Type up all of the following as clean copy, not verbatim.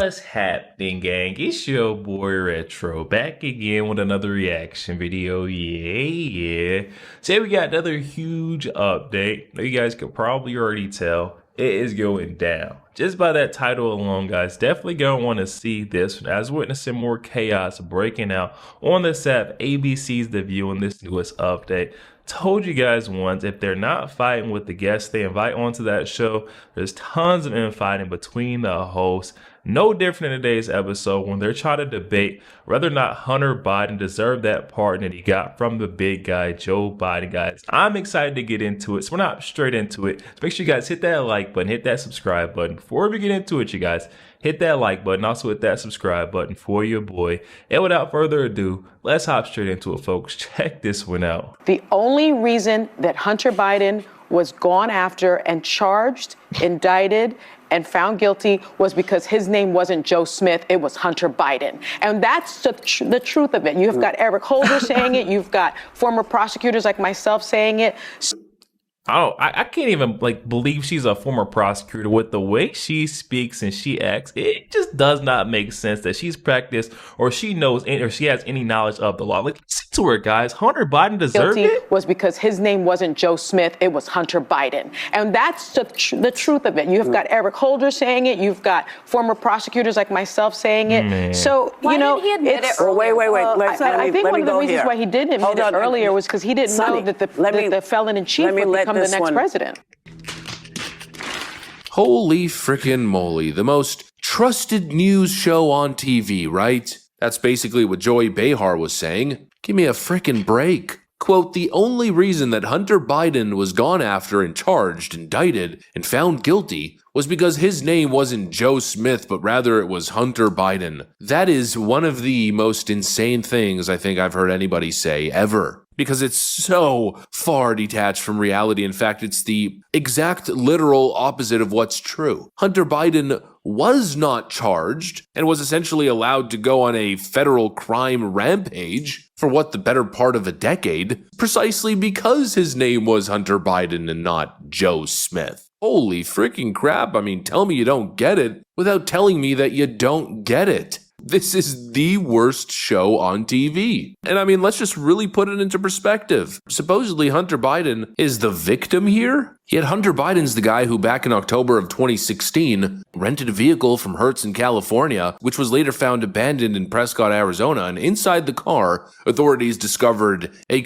What's happening, gang? It's your boy Retro back again with another reaction video. Yeah. Today we got another huge update. You guys could probably already tell it is going down. Just by that title alone, guys, definitely gonna want to see this as witnessing more chaos breaking out on the set. ABC's The View in this newest update. Told you guys once, if they're not fighting with the guests they invite onto that show, there's tons of infighting between the hosts. No different in today's episode when they're trying to debate whether or not Hunter Biden deserved that pardon that he got from the big guy, Joe Biden, guys. I'm excited to get into it, so we're not straight into it. So make sure you guys hit that like button, hit that subscribe button. Before we get into it, you guys, hit that like button, also hit that subscribe button for your boy. And without further ado, let's hop straight into it, folks. Check this one out. The only reason that Hunter Biden was gone after and charged, indicted, and found guilty was because his name wasn't Joe Smith, it was Hunter Biden. And that's the truth of it. You've got Eric Holder saying it, you've got former prosecutors like myself saying it. I can't even believe she's a former prosecutor with the way she speaks and she acts. It just does not make sense that she's practiced or she knows or she has any knowledge of the law. Listen to her, guys. Hunter Biden deserved it. Was because his name wasn't Joe Smith, it was Hunter Biden. And that's the truth of it. You've got Eric Holder saying it, you've got former prosecutors like myself saying it. Man. So, Why did he admit it earlier? Wait. I think one of the reasons why he didn't admit it earlier was because he didn't know that the felon in chief would become the next president. Holy frickin' moly, the most trusted news show on TV, right? That's basically what Joey Behar was saying. Give me a frickin' break. Quote, the only reason that Hunter Biden was gone after and charged, indicted, and found guilty was because his name wasn't Joe Smith, but rather it was Hunter Biden. That is one of the most insane things I think I've heard anybody say ever. Because it's so far detached from reality. In fact, it's the exact literal opposite of what's true. Hunter Biden was not charged and was essentially allowed to go on a federal crime rampage for the better part of a decade, precisely because his name was Hunter Biden and not Joe Smith. Holy freaking crap. I mean, tell me you don't get it without telling me that you don't get it. This is the worst show on TV. And I mean, let's just really put it into perspective. Supposedly Hunter Biden is the victim here. Yet Hunter Biden's the guy who back in October of 2016 rented a vehicle from Hertz in California, which was later found abandoned in Prescott, Arizona. And inside the car, authorities discovered a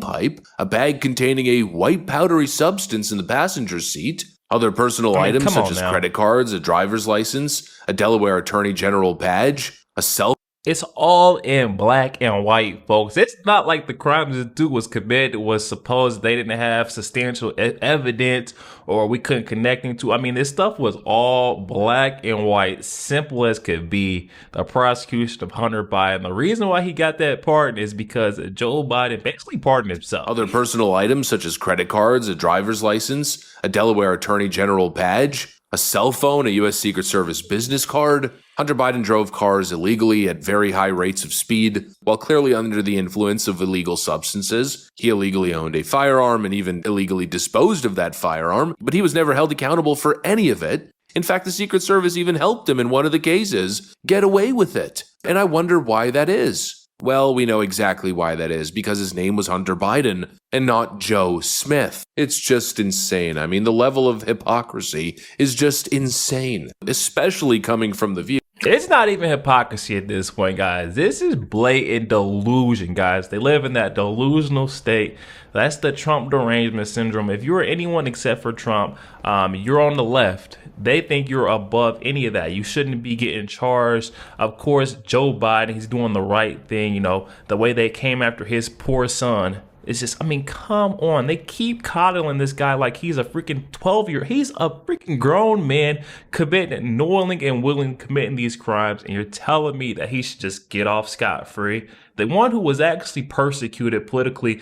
pipe, a bag containing a white powdery substance in the passenger seat, other personal items such as credit cards, a driver's license, a Delaware Attorney General badge, a cell. It's all in black and white, folks. It's not like the crime this dude was committed was supposed they didn't have substantial evidence or we couldn't connect him to. I mean, this stuff was all black and white, simple as could be. The prosecution of Hunter Biden. The reason why he got that pardon is because Joe Biden basically pardoned himself. Other personal items such as credit cards, a driver's license, a Delaware Attorney General badge, a cell phone, a U.S. Secret Service business card. Hunter Biden drove cars illegally at very high rates of speed, while clearly under the influence of illegal substances. He illegally owned a firearm and even illegally disposed of that firearm, but he was never held accountable for any of it. In fact, the Secret Service even helped him in one of the cases get away with it. And I wonder why that is. Well, we know exactly why that is, because his name was Hunter Biden and not Joe Smith. It's just insane. I mean, the level of hypocrisy is just insane, especially coming from The View. It's not even hypocrisy at this point, guys. This is blatant delusion, guys. They live in that delusional state. That's the Trump derangement syndrome. If you're anyone except for Trump, you're on the left. They think you're above any of that. You shouldn't be getting charged. Of course, Joe Biden, he's doing the right thing. You know, the way they came after his poor son. It's just, I mean, come on. They keep coddling this guy like he's a freaking 12-year. He's a freaking grown man committing, knowing and willing committing these crimes. And you're telling me that he should just get off scot-free. The one who was actually persecuted politically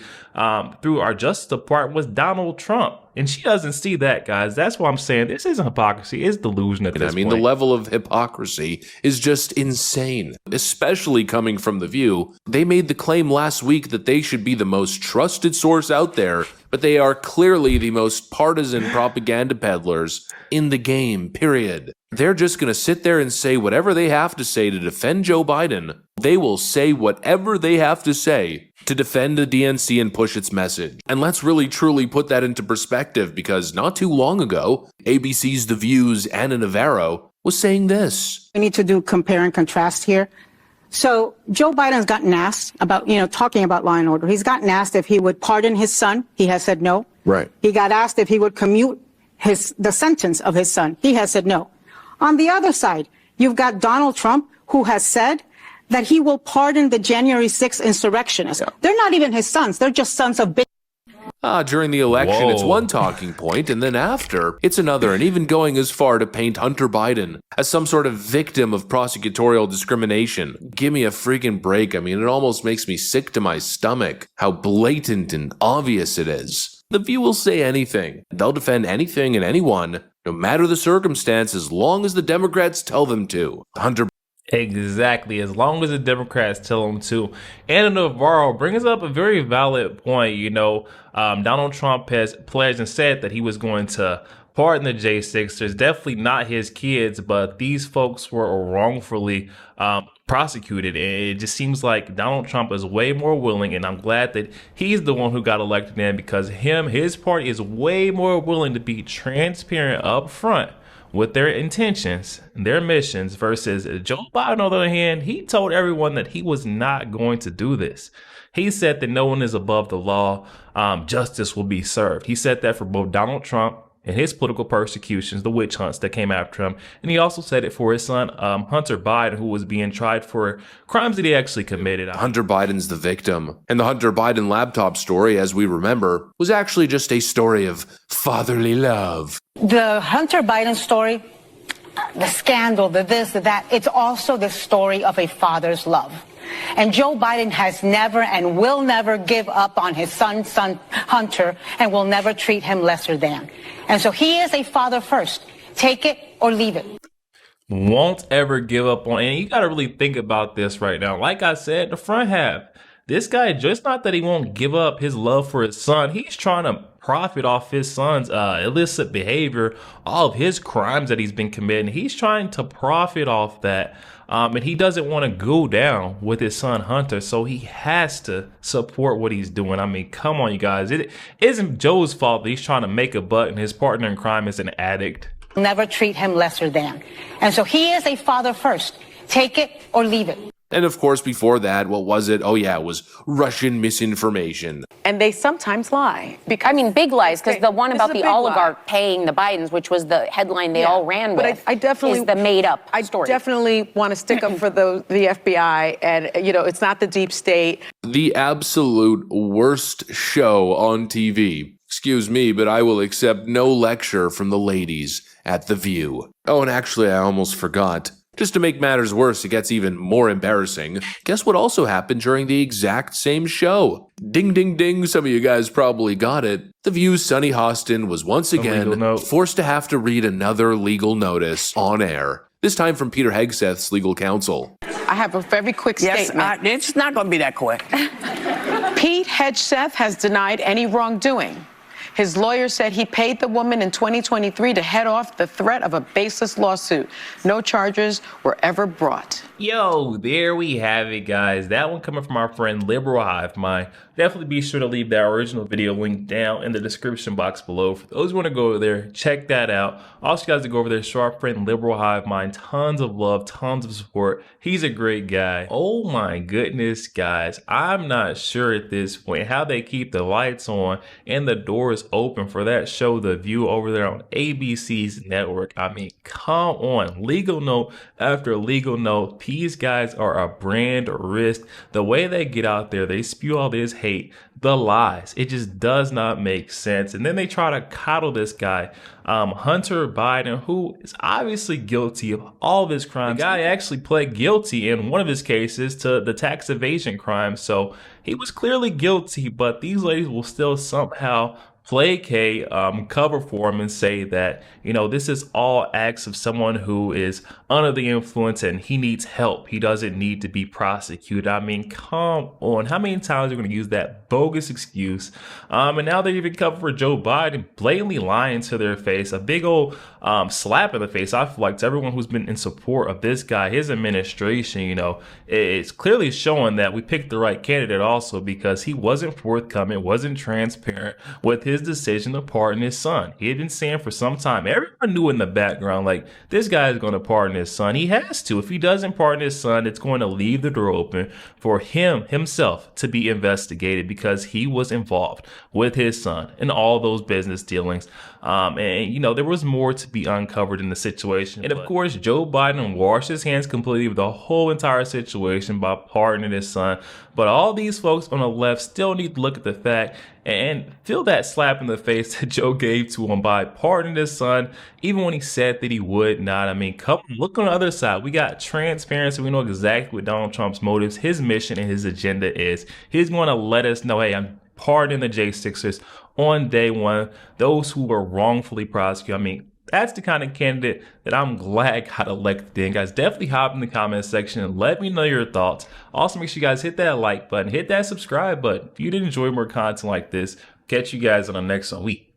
through our Justice Department was Donald Trump. And she doesn't see that, guys. That's why I'm saying this isn't hypocrisy. It's delusion at this point. The level of hypocrisy is just insane, especially coming from The View. They made the claim last week that they should be the most trusted source out there but they are clearly the most partisan propaganda peddlers in the game, period. They're just going to sit there and say whatever they have to say to defend Joe Biden. They will say whatever they have to say to defend the DNC and push its message. And let's really truly put that into perspective, because not too long ago, ABC's The View's Anna Navarro was saying this. We need to do compare and contrast here. So Joe Biden's gotten asked about, talking about law and order. He's gotten asked if he would pardon his son. He has said no. Right. He got asked if he would commute the sentence of his son. He has said no. On the other side, you've got Donald Trump, who has said that he will pardon the January 6th insurrectionists. Yeah. They're not even his sons. They're just sons of bitches. During the election, Whoa. It's one talking point, and then after, it's another, and even going as far to paint Hunter Biden as some sort of victim of prosecutorial discrimination. Give me a freaking break. I mean, it almost makes me sick to my stomach how blatant and obvious it is. The View will say anything. They'll defend anything and anyone, no matter the circumstance, as long as the Democrats tell them to. Hunter Exactly, as long as the Democrats tell them to. Anna Navarro brings up a very valid point. Donald Trump has pledged and said that he was going to pardon the J6ers. Definitely not his kids, but these folks were wrongfully prosecuted. And it just seems like Donald Trump is way more willing, and I'm glad that he's the one who got elected in, because his party is way more willing to be transparent up front with their intentions, their missions, versus Joe Biden. On the other hand, he told everyone that he was not going to do this. He said that no one is above the law. Justice will be served. He said that for both Donald Trump and his political persecutions, the witch hunts that came after him. And he also said it for his son, Hunter Biden, who was being tried for crimes that he actually committed. Hunter Biden's the victim. And the Hunter Biden laptop story, as we remember, was actually just a story of fatherly love. The Hunter Biden story, the scandal, the this, the that, it's also the story of a father's love. And Joe Biden has never and will never give up on his son Hunter, and will never treat him lesser than. And so he is a father first. Take it or leave it. Won't ever give up on. And you got to really think about this right now. Like I said, the front half, this guy, just not that he won't give up his love for his son. He's trying to profit off his son's illicit behavior, all of his crimes that he's been committing. He's trying to profit off that. And he doesn't want to go down with his son Hunter, so he has to support what he's doing. I mean, come on, you guys. It isn't Joe's fault that he's trying to make a buck and his partner in crime is an addict. Never treat him lesser than. And so he is a father first. Take it or leave it. And of course, before that, what was it? Oh yeah, it was Russian misinformation. And they sometimes lie. Big lies, because the one This about is a the big oligarch lie. paying the Bidens, which was the headline they all ran with, but I definitely, is the made-up story. I definitely want to stick up for the FBI, and, it's not the deep state. The absolute worst show on TV. Excuse me, but I will accept no lecture from the ladies at The View. Oh, and actually, I almost forgot. Just to make matters worse, it gets even more embarrassing. Guess what also happened during the exact same show? Ding, ding, ding, some of you guys probably got it. The View's Sunny Hostin was once again forced to have to read another legal notice on air. This time from Peter Hegseth's legal counsel. I have a very quick statement. It's not going to be that quick. Pete Hegseth has denied any wrongdoing. His lawyer said he paid the woman in 2023 to head off the threat of a baseless lawsuit. No charges were ever brought. Yo, there we have it, guys. That one coming from our friend Liberal Hive Mind. Definitely be sure to leave that original video link down in the description box below. For those who want to go over there, check that out. Also, guys, to go over there, show our friend Liberal Hive Mind tons of love, tons of support. He's a great guy. Oh my goodness, guys. I'm not sure at this point how they keep the lights on and the doors open for that show, The View, over there on ABC's network. I mean, come on. Legal note after legal note. These guys are a brand risk. The way they get out there, they spew all this hate, the lies. It just does not make sense. And then they try to coddle this guy, Hunter Biden, who is obviously guilty of all of his crimes. The guy actually pled guilty in one of his cases to the tax evasion crime. So he was clearly guilty, but these ladies will still somehow placate, cover for him and say that, you know, this is all acts of someone who is under the influence and he needs help. He doesn't need to be prosecuted. I mean, come on. How many times are we going to use that bogus excuse? And now they even cover for Joe Biden, blatantly lying to their face. A big old slap in the face, I feel like, to everyone who's been in support of this guy, his administration. You know, it's clearly showing that we picked the right candidate also, because he wasn't forthcoming, wasn't transparent with his decision to pardon his son. He had been saying for some time, everyone knew in the background, like, this guy is going to pardon his son. He has to. If he doesn't pardon his son, it's going to leave the door open for himself to be investigated, because he was involved with his son in all those business dealings. And, you know, there was more to be uncovered in the situation. And of course, Joe Biden washed his hands completely of the whole entire situation by pardoning his son. But all these folks on the left still need to look at the fact and feel that slap in the face that Joe gave to him by pardoning his son, even when he said that he would not. I mean, come look on the other side. We got transparency. We know exactly what Donald Trump's motives, his mission, and his agenda is. He's going to let us know, hey, I'm pardoning the J6ers on day one, those who were wrongfully prosecuted. I mean, that's the kind of candidate that I'm glad got elected in. Guys, definitely hop in the comment section and let me know your thoughts. Also, make sure you guys hit that like button, hit that subscribe button. If you did enjoy more content like this, catch you guys on the next week.